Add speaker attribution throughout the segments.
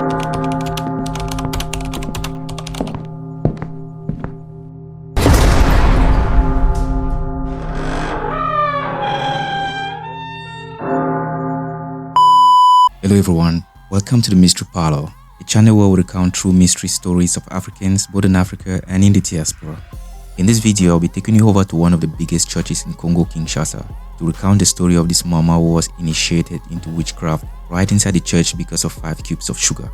Speaker 1: Hello everyone, welcome to the Mystery Parlor, a channel where we recount true mystery stories of Africans both in Africa and in the diaspora. In this video, I'll be taking you over to one of the biggest churches in Congo, Kinshasa, to recount the story of this mama who was initiated into witchcraft right inside the church because of 5 cubes of sugar.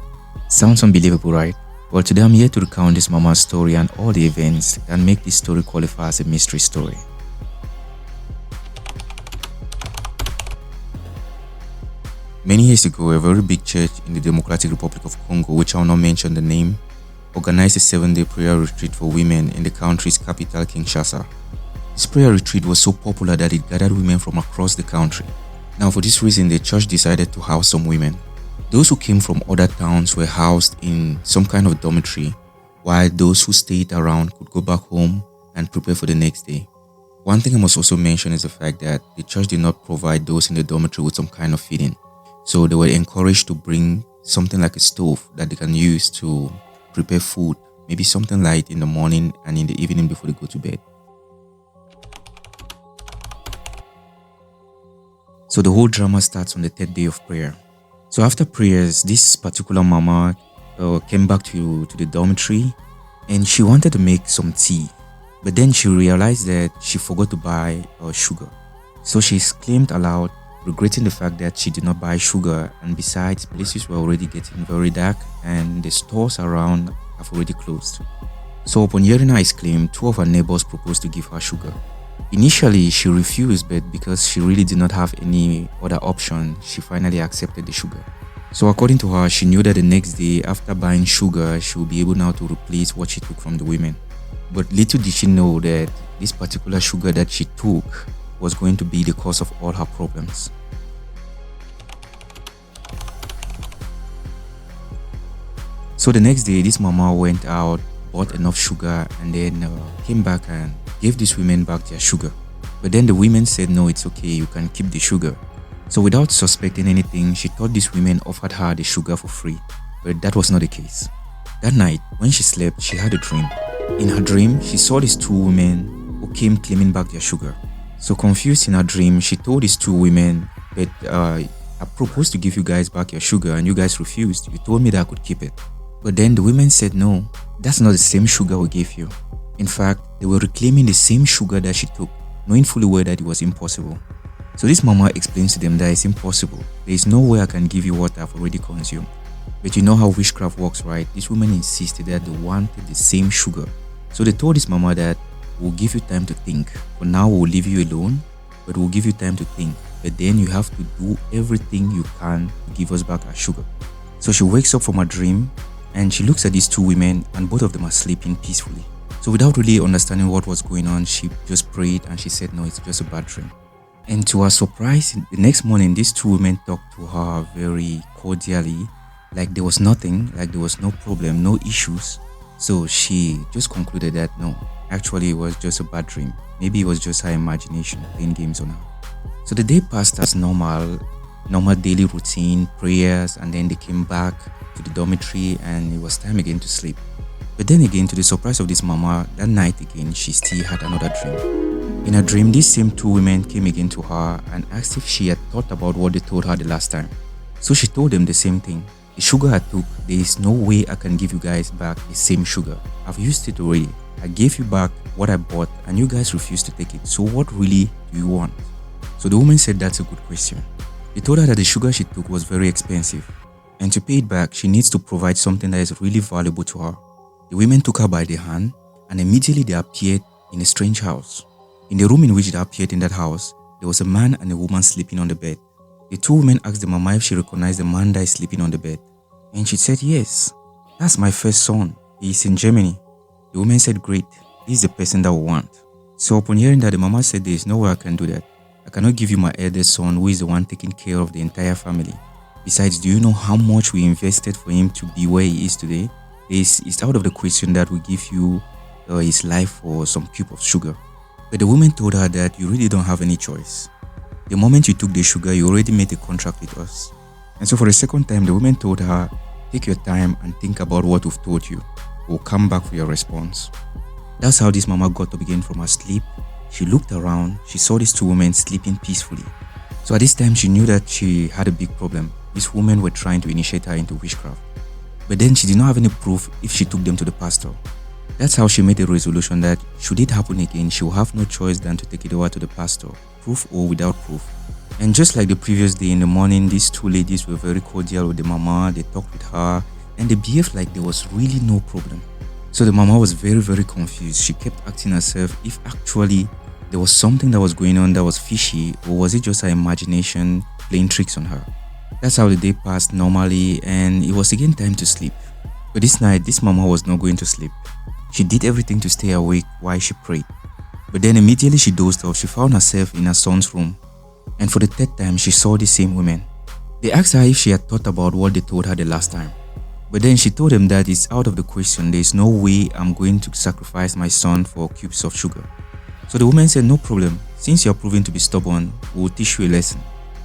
Speaker 1: Sounds unbelievable, right? Well, today I'm here to recount this mama's story and all the events that make this story qualify as a mystery story. Many years ago, a very big church in the Democratic Republic of Congo, which I will not mention the name, organized a 7-day prayer retreat for women in the country's capital, Kinshasa. This prayer retreat was so popular that it gathered women from across the country. Now, for this reason, the church decided to house some women. Those who came from other towns were housed in some kind of dormitory, while those who stayed around could go back home and prepare for the next day. One thing I must also mention is the fact that the church did not provide those in the dormitory with some kind of feeding. So they were encouraged to bring something like a stove that they can use to prepare food, maybe something light in the morning and in the evening before they go to bed. So the whole drama starts on the 3rd day of prayer. So after prayers, this particular mama came back to the dormitory and she wanted to make some tea. But then she realized that she forgot to buy sugar. So she exclaimed aloud, regretting the fact that she did not buy sugar, and besides, places were already getting very dark and the stores around have already closed. So upon hearing her exclaim, 2 of her neighbors proposed to give her sugar. Initially, she refused, but because she really did not have any other option, she finally accepted the sugar. So according to her, she knew that the next day after buying sugar, she would be able now to replace what she took from the women. But little did she know that this particular sugar that she took was going to be the cause of all her problems. So the next day, this mama went out, bought enough sugar, and then came back and gave these women back their sugar. But then the women said, no, it's okay, you can keep the sugar. So without suspecting anything, she thought these women offered her the sugar for free, but that was not the case. That night, when she slept, she had a dream. In her dream, she saw these 2 women who came claiming back their sugar. So confused in her dream, she told these 2 women that I proposed to give you guys back your sugar and you guys refused. You told me that I could keep it. But then the women said, no, that's not the same sugar we gave you. In fact, they were reclaiming the same sugar that she took, knowing fully well that it was impossible. So this mama explains to them that it's impossible. There is no way I can give you what I've already consumed. But you know how witchcraft works, right? These women insisted that they wanted the same sugar. So they told this mama that we'll give you time to think. For now, we'll leave you alone, but we'll give you time to think. But then you have to do everything you can to give us back our sugar. So she wakes up from her dream and she looks at these 2 women and both of them are sleeping peacefully. So without really understanding what was going on, she just prayed and she said, no, it's just a bad dream. And to her surprise, the next morning, these 2 women talked to her very cordially, like there was nothing, like there was no problem, no issues. So she just concluded that no, actually it was just a bad dream. Maybe it was just her imagination playing games on her. So the day passed as normal daily routine, prayers, and then they came back to the dormitory and it was time again to sleep. But then again, to the surprise of this mama, that night again, she still had another dream. In her dream, these same 2 women came again to her and asked if she had thought about what they told her the last time. So she told them the same thing. The sugar I took, there is no way I can give you guys back the same sugar. I've used it already. I gave you back what I bought and you guys refused to take it. So what really do you want? So the woman said that's a good question. They told her that the sugar she took was very expensive. And to pay it back, she needs to provide something that is really valuable to her. The women took her by the hand and immediately they appeared in a strange house. In the room in which they appeared in that house, there was a man and a woman sleeping on the bed. The 2 women asked the mama if she recognized the man that is sleeping on the bed. And she said, yes, that's my first son. He is in Germany. The woman said, great, this is the person that we want. So upon hearing that, the mama said, there is no way I can do that. I cannot give you my eldest son who is the one taking care of the entire family. Besides, do you know how much we invested for him to be where he is today? It's out of the question that we give you his life for some cube of sugar. But the woman told her that you really don't have any choice. The moment you took the sugar, you already made a contract with us. And so for the second time, the woman told her Take your time and think about what we've told you. We'll come back for your response. That's how this mama got up again from her sleep. She looked around, she saw these two women sleeping peacefully. So at this time, she knew that she had a big problem. These women were trying to initiate her into witchcraft. But then she did not have any proof if she took them to the pastor. That's how she made a resolution that should it happen again, she will have no choice than to take it over to the pastor, proof or without proof. And just like the previous day in the morning, these two ladies were very cordial with the mama, they talked with her, and they behaved like there was really no problem. So the mama was very, very confused. She kept asking herself if actually there was something that was going on that was fishy, or was it just her imagination playing tricks on her. That's how the day passed normally, and it was again time to sleep. But this night, this mama was not going to sleep. She did everything to stay awake while she prayed. But then immediately she dozed off, she found herself in her son's room. And for the third time, she saw the same women. They asked her if she had thought about what they told her the last time. But then she told them that it's out of the question. There is no way I'm going to sacrifice my son for cubes of sugar. So the woman said, no problem. Since you're proving to be stubborn, we'll teach you a lesson.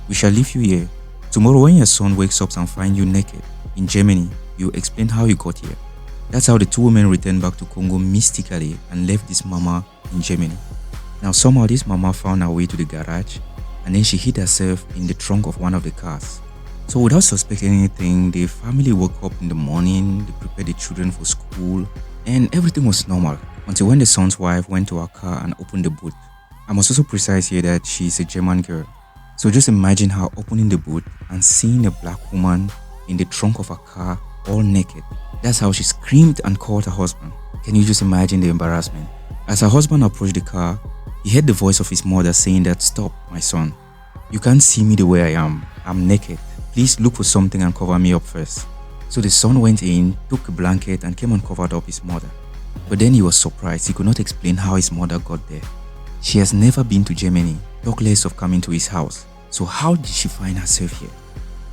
Speaker 1: We shall leave you here. Tomorrow when your son wakes up and finds you naked in Germany, you explain how you got here. That's how the two women returned back to Congo mystically and left this mama in Germany. Now somehow this mama found her way to the garage, and then she hid herself in the trunk of one of the cars. So without suspecting anything, the family woke up in the morning, they prepared the children for school, and everything was normal until when the son's wife went to her car and opened the boot. I must also precise here that she's a German girl. So just imagine her opening the boot and seeing a black woman in the trunk of her car all naked. That's how she screamed and called her husband. Can you just imagine the embarrassment? As her husband approached the car, he heard the voice of his mother saying that, "Stop, my son. You can't see me the way I am. I'm naked. Please look for something and cover me up first." So the son went in, took a blanket and came and covered up his mother. But then he was surprised. He could not explain how his mother got there. She has never been to Germany, talk less of coming to his house. So how did she find herself here?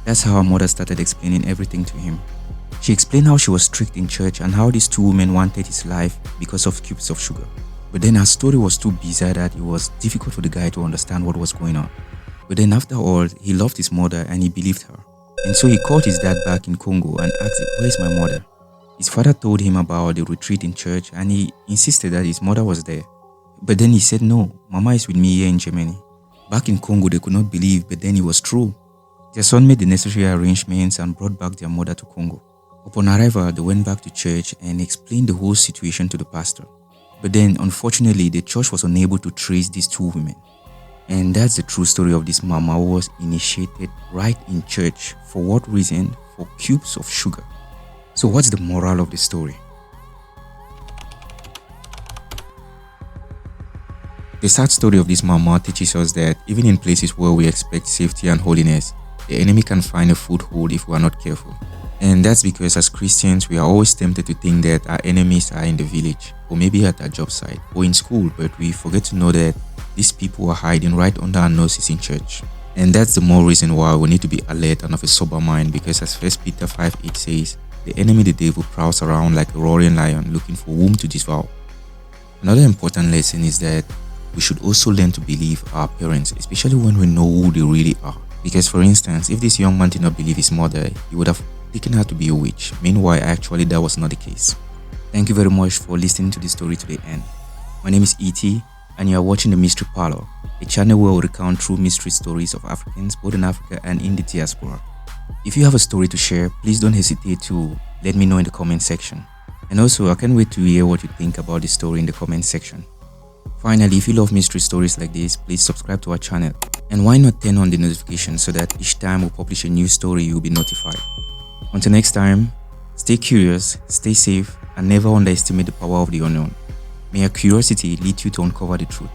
Speaker 1: That's how her mother started explaining everything to him. She explained how she was strict in church and how these two women wanted his life because of cubes of sugar. But then her story was too bizarre that it was difficult for the guy to understand what was going on. But then after all, he loved his mother and he believed her. And so he called his dad back in Congo and asked him, "Where's my mother?" His father told him about the retreat in church and he insisted that his mother was there. But then he said, "No, Mama is with me here in Germany." Back in Congo, they could not believe, but then it was true. Their son made the necessary arrangements and brought back their mother to Congo. Upon arrival, they went back to church and explained the whole situation to the pastor. But then, unfortunately, the church was unable to trace these two women. And that's the true story of this mama who was initiated right in church. For what reason? For cubes of sugar. So what's the moral of the story? The sad story of this mama teaches us that even in places where we expect safety and holiness, the enemy can find a foothold if we are not careful. And that's because as Christians, we are always tempted to think that our enemies are in the village, or maybe at our job site, or in school, but we forget to know that these people are hiding right under our noses in church. And that's the more reason why we need to be alert and of a sober mind, because as 1 Peter 5:8 says, the enemy, the devil, prowls around like a roaring lion looking for whom to devour. Another important lesson is that we should also learn to believe our parents, especially when we know who they really are. Because for instance, if this young man did not believe his mother, he would have taken her to be a witch. Meanwhile, actually that was not the case. Thank you very much for listening to this story to the end. My name is E.T. and you are watching The Mystery Parlor, a channel where we recount true mystery stories of Africans both in Africa and in the diaspora. If you have a story to share, please don't hesitate to let me know in the comment section. And also, I can't wait to hear what you think about the story in the comment section. Finally, if you love mystery stories like this, please subscribe to our channel. And why not turn on the notification so that each time we publish a new story, you'll be notified. Until next time, stay curious, stay safe, and never underestimate the power of the unknown. May your curiosity lead you to uncover the truth.